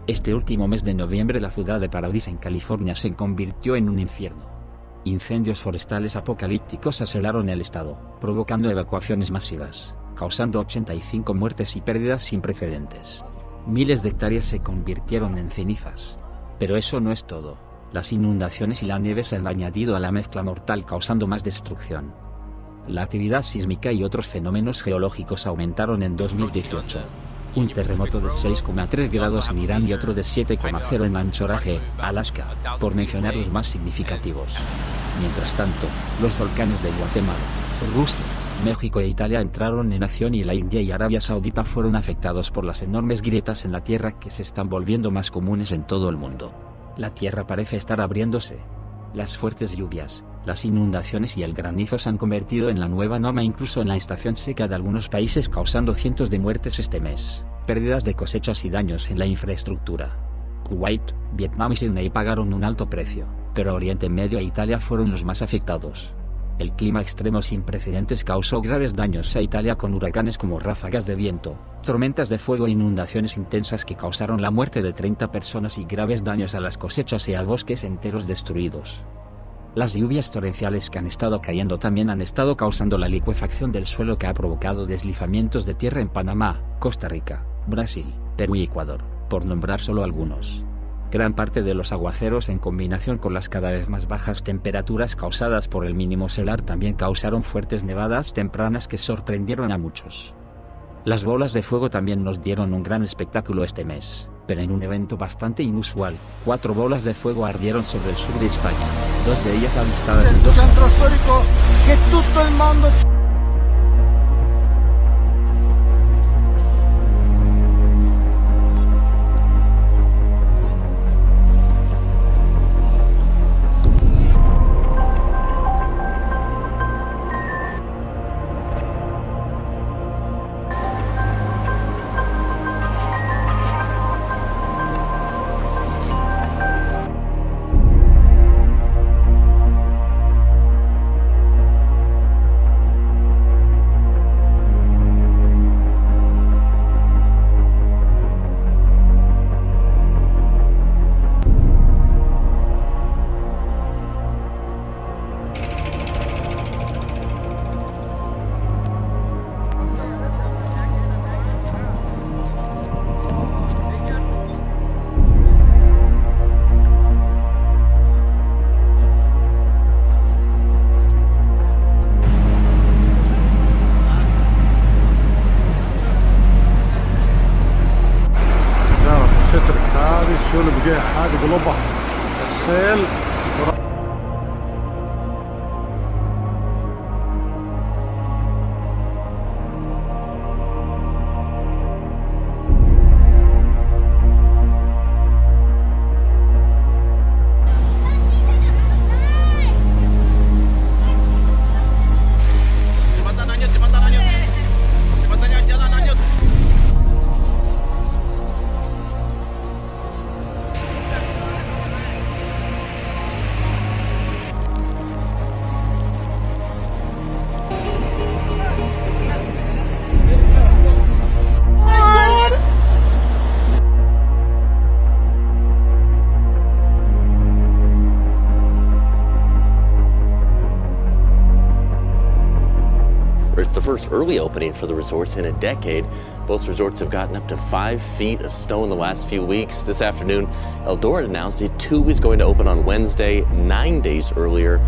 Este último mes de noviembre la ciudad de Paradise en California se convirtió en un infierno. Incendios forestales apocalípticos asolaron el estado, provocando evacuaciones masivas, causando 85 muertes y pérdidas sin precedentes. Miles de hectáreas se convirtieron en cenizas. Pero eso no es todo. Las inundaciones y la nieve se han añadido a la mezcla mortal, causando más destrucción. La actividad sísmica y otros fenómenos geológicos aumentaron en 2018. Un terremoto de 6,3 grados en Irán y otro de 7,0 en Anchorage, Alaska, por mencionar los más significativos. Mientras tanto, los volcanes de Guatemala, Rusia, México e Italia entraron en acción y la India y Arabia Saudita fueron afectados por las enormes grietas en la Tierra que se están volviendo más comunes en todo el mundo. La Tierra parece estar abriéndose. Las fuertes lluvias, las inundaciones y el granizo se han convertido en la nueva norma incluso en la estación seca de algunos países, causando cientos de muertes este mes, pérdidas de cosechas y daños en la infraestructura. Kuwait, Vietnam y Sydney pagaron un alto precio, pero Oriente Medio e Italia fueron los más afectados. El clima extremo sin precedentes causó graves daños a Italia con huracanes como ráfagas de viento, tormentas de fuego e inundaciones intensas que causaron la muerte de 30 personas y graves daños a las cosechas y a bosques enteros destruidos. Las lluvias torrenciales que han estado cayendo también han estado causando la licuefacción del suelo que ha provocado deslizamientos de tierra en Panamá, Costa Rica, Brasil, Perú y Ecuador, por nombrar solo algunos. Gran parte de los aguaceros en combinación con las cada vez más bajas temperaturas causadas por el mínimo solar también causaron fuertes nevadas tempranas que sorprendieron a muchos. Las bolas de fuego también nos dieron un gran espectáculo este mes, pero en un evento bastante inusual, 4 bolas de fuego ardieron sobre el sur de España, 2 de ellas avistadas en 2 centro storico que todo el mundo. شغل بجاه حاجه بلبع السيل. It's the first early opening for the resorts in a decade. Both resorts have gotten up to 5 feet of snow in the last few weeks. This afternoon, Eldora announced it too is going to open on Wednesday, 9 days earlier.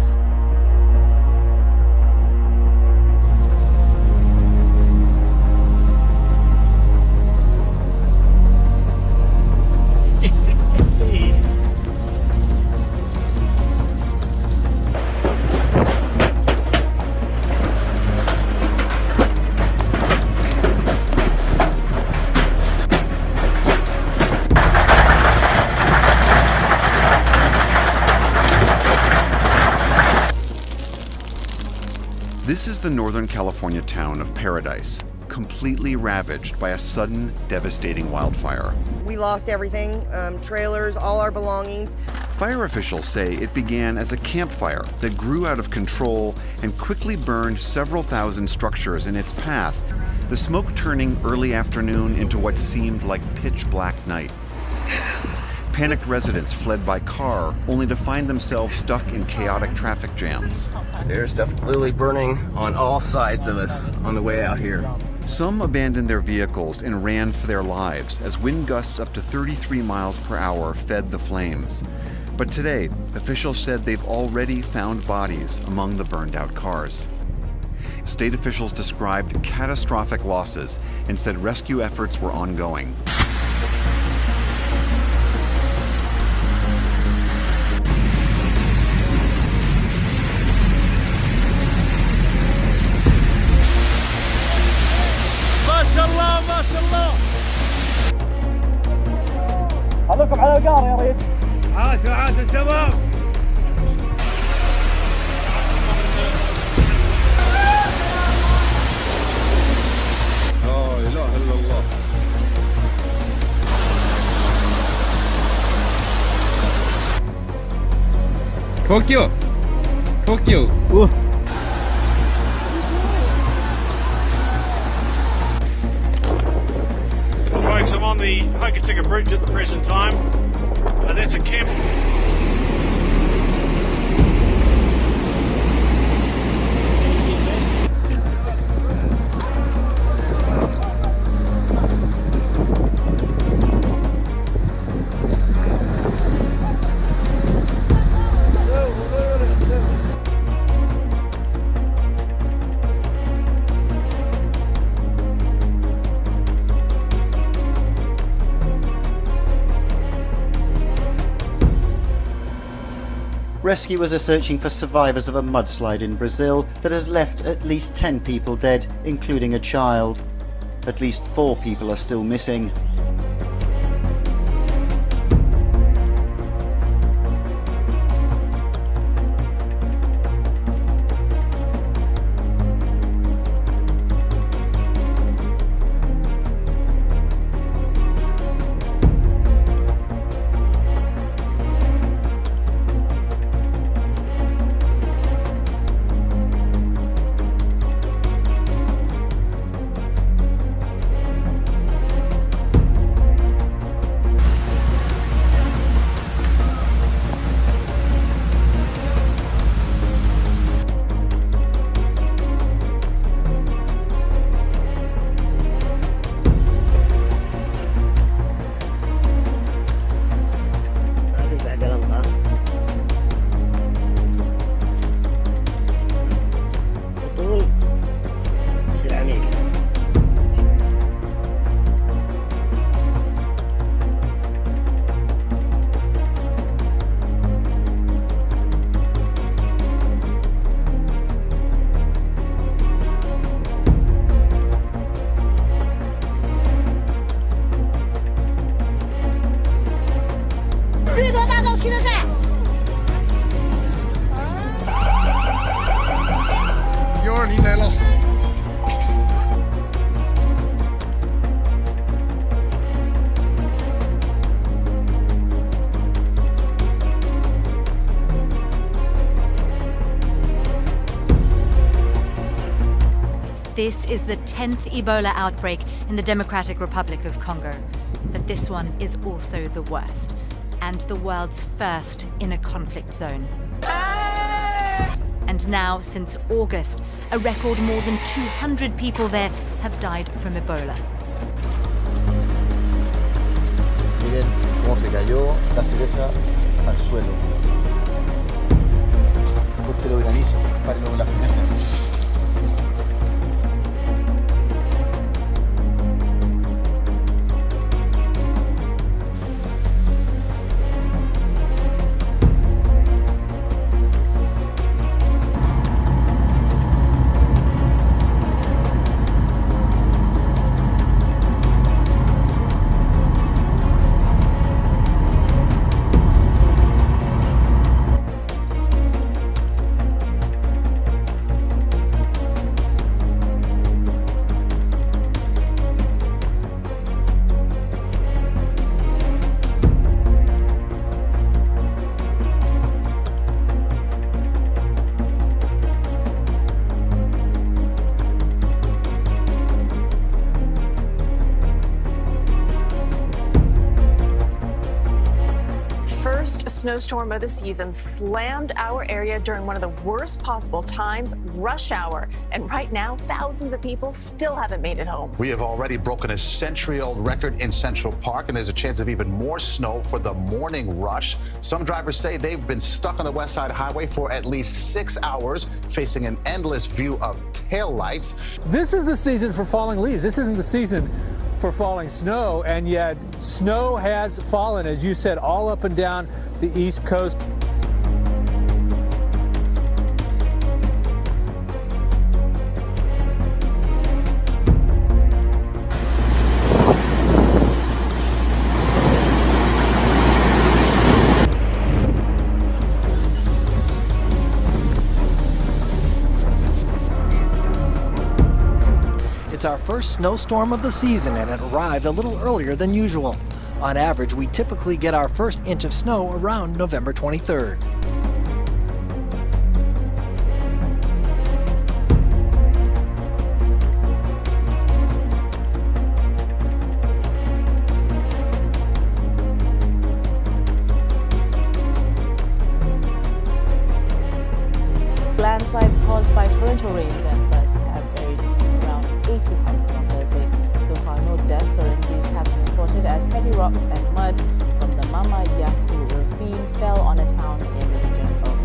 This is the Northern California town of Paradise, completely ravaged by a sudden, devastating wildfire. We lost everything, trailers, all our belongings. Fire officials say it began as a campfire that grew out of control and quickly burned several thousand structures in its path, the smoke turning early afternoon into what seemed like pitch black night. Panicked residents fled by car, only to find themselves stuck in chaotic traffic jams. There's stuff literally burning on all sides of us on the way out here. Some abandoned their vehicles and ran for their lives as wind gusts up to 33 miles per hour fed the flames. But today, officials said they've already found bodies among the burned out cars. State officials described catastrophic losses and said rescue efforts were ongoing. خليكم على القارة يا ريت. عاش الشباب. لا إله إلا الله. Tokyo. Folks, I'm on the Hokitika Bridge at the present time. That's a camp. Rescuers are searching for survivors of a mudslide in Brazil that has left at least 10 people dead, including a child. At least 4 people are still missing. This is the 10th Ebola outbreak in the Democratic Republic of Congo. But this one is also the worst, and the world's first in a conflict zone. And now, since August, a record more than 200 people there have died from Ebola. Miren cómo se cayó la cereza al suelo. Corte los granizos, párenlo con la cereza. first snowstorm of the season slammed our area during one of the worst possible times, rush hour. And right now, thousands of people still haven't made it home. We have already broken a century-old record in Central Park, and there's a chance of even more snow for the morning rush. Some drivers say they've been stuck on the West Side Highway for at least 6 hours, facing an endless view of taillights. This is the season for falling leaves. This isn't the season for falling snow, and yet snow has fallen, as you said, all up and down the East Coast. It's our first snowstorm of the season, and it arrived a little earlier than usual. On average, we typically get our first inch of snow around November 23rd. Landslides caused by torrential rains and floods have buried around 80 houses on Thursday. So far, no deaths or injuries have been reported as heavy rocks and mud from the Mama Yaku ravine fell on a town in the region of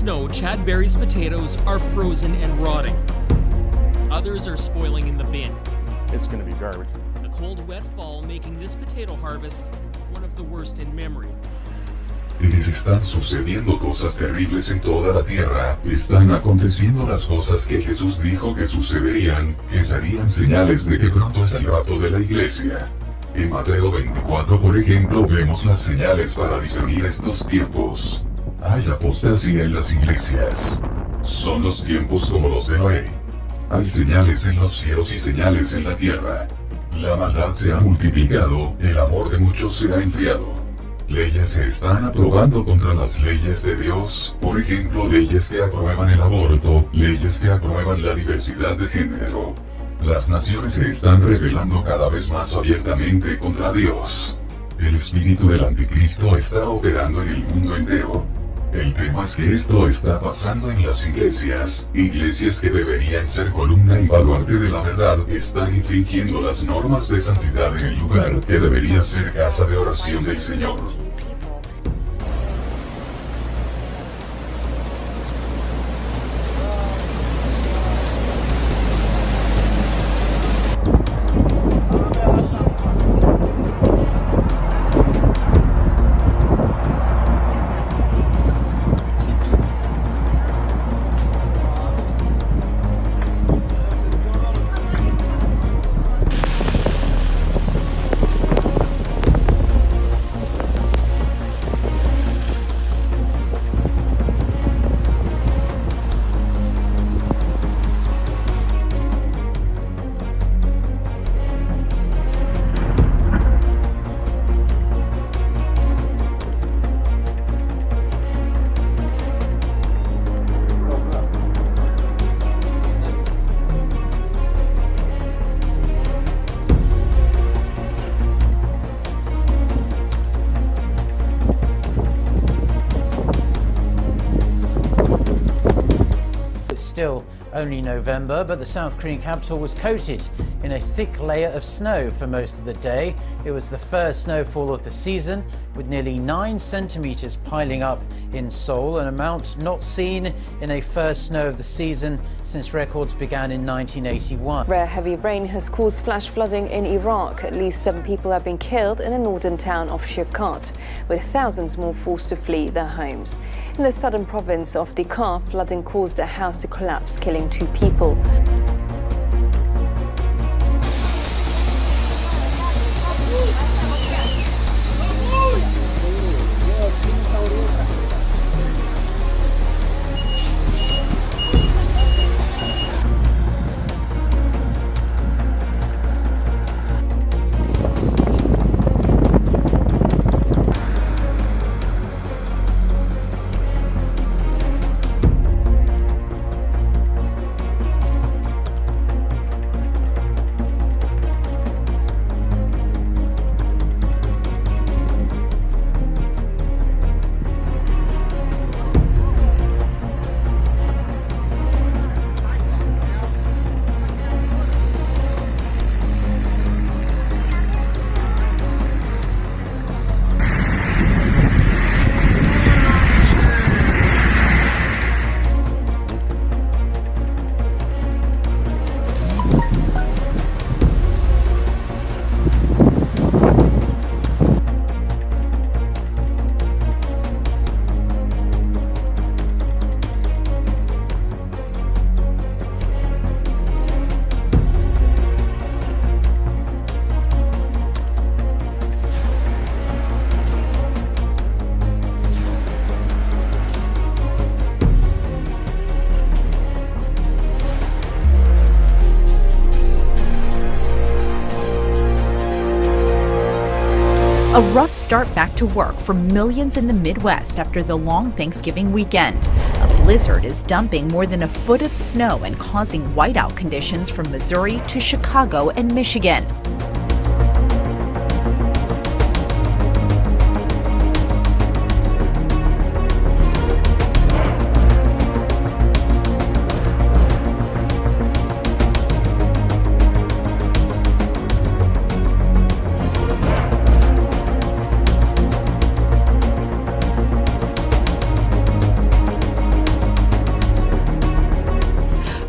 snow, Chadberry's potatoes are frozen and rotting. Others are spoiling in the bin. It's going to be garbage. A cold, wet fall making this potato harvest one of the worst in memory. Les están sucediendo cosas terribles en toda la tierra. Están aconteciendo las cosas que Jesús dijo que sucederían, que serían señales de que pronto es el rato de la iglesia. En Mateo 24, por ejemplo, vemos las señales para discernir estos tiempos. Hay apostasía en las iglesias. Son los tiempos como los de Noé. Hay señales en los cielos y señales en la tierra. La maldad se ha multiplicado, el amor de muchos se ha enfriado. Leyes se están aprobando contra las leyes de Dios, por ejemplo, leyes que aprueban el aborto, leyes que aprueban la diversidad de género. Las naciones se están rebelando cada vez más abiertamente contra Dios. El espíritu del anticristo está operando en el mundo entero. El tema es que esto está pasando en las iglesias. Iglesias que deberían ser columna y baluarte de la verdad están infringiendo las normas de santidad en el lugar que debería ser casa de oración del Señor. still only November, but the South Korean capital was coated in a thick layer of snow for most of the day. It was the first snowfall of the season, with nearly 9 centimeters piling up in Seoul, an amount not seen in a first snow of the season since records began in 1981. Rare heavy rain has caused flash flooding in Iraq. At least 7 people have been killed in the northern town of Shirkat, with thousands more forced to flee their homes. In the southern province of Dakar, flooding caused a house to collapse, killing 2 people. A rough start back to work for millions in the Midwest after the long Thanksgiving weekend. A blizzard is dumping more than a foot of snow and causing whiteout conditions from Missouri to Chicago and Michigan.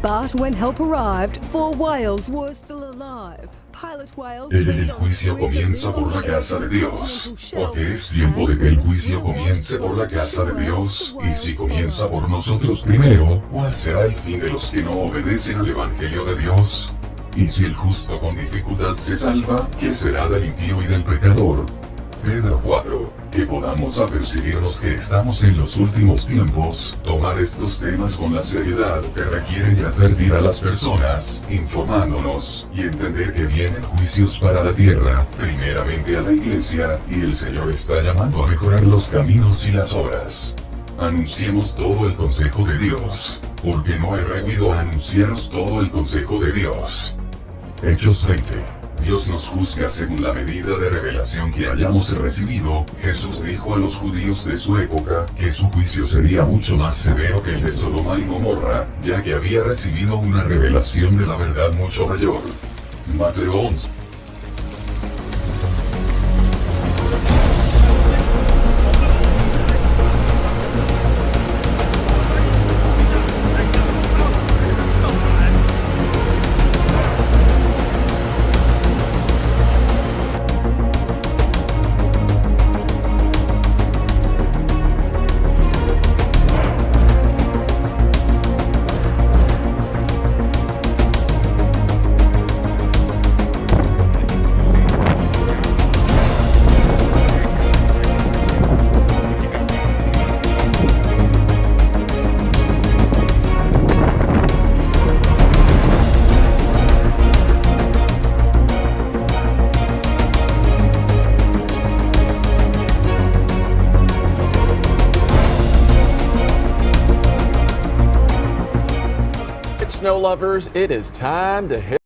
But when help arrived, 4 whales were still alive. Pilot whales El juicio comienza por la casa de Dios, porque es tiempo de que el juicio comience por la casa de Dios, y si comienza por nosotros primero, ¿cuál será el fin de los que no obedecen al Evangelio de Dios? Y si el justo con dificultad se salva, ¿qué será del impío y del pecador? Pedro 4. Que podamos apercibirnos que estamos en los últimos tiempos, tomar estos temas con la seriedad que requieren de advertir a las personas, informándonos, y entender que vienen juicios para la tierra, primeramente a la iglesia, y el Señor está llamando a mejorar los caminos y las obras. Anunciemos todo el consejo de Dios, porque no he rehuido a anunciaros todo el consejo de Dios. Hechos 20. Dios nos juzga según la medida de revelación que hayamos recibido. Jesús dijo a los judíos de su época que su juicio sería mucho más severo que el de Sodoma y Gomorra, ya que había recibido una revelación de la verdad mucho mayor. Mateo 11. Snow lovers, it is time to hit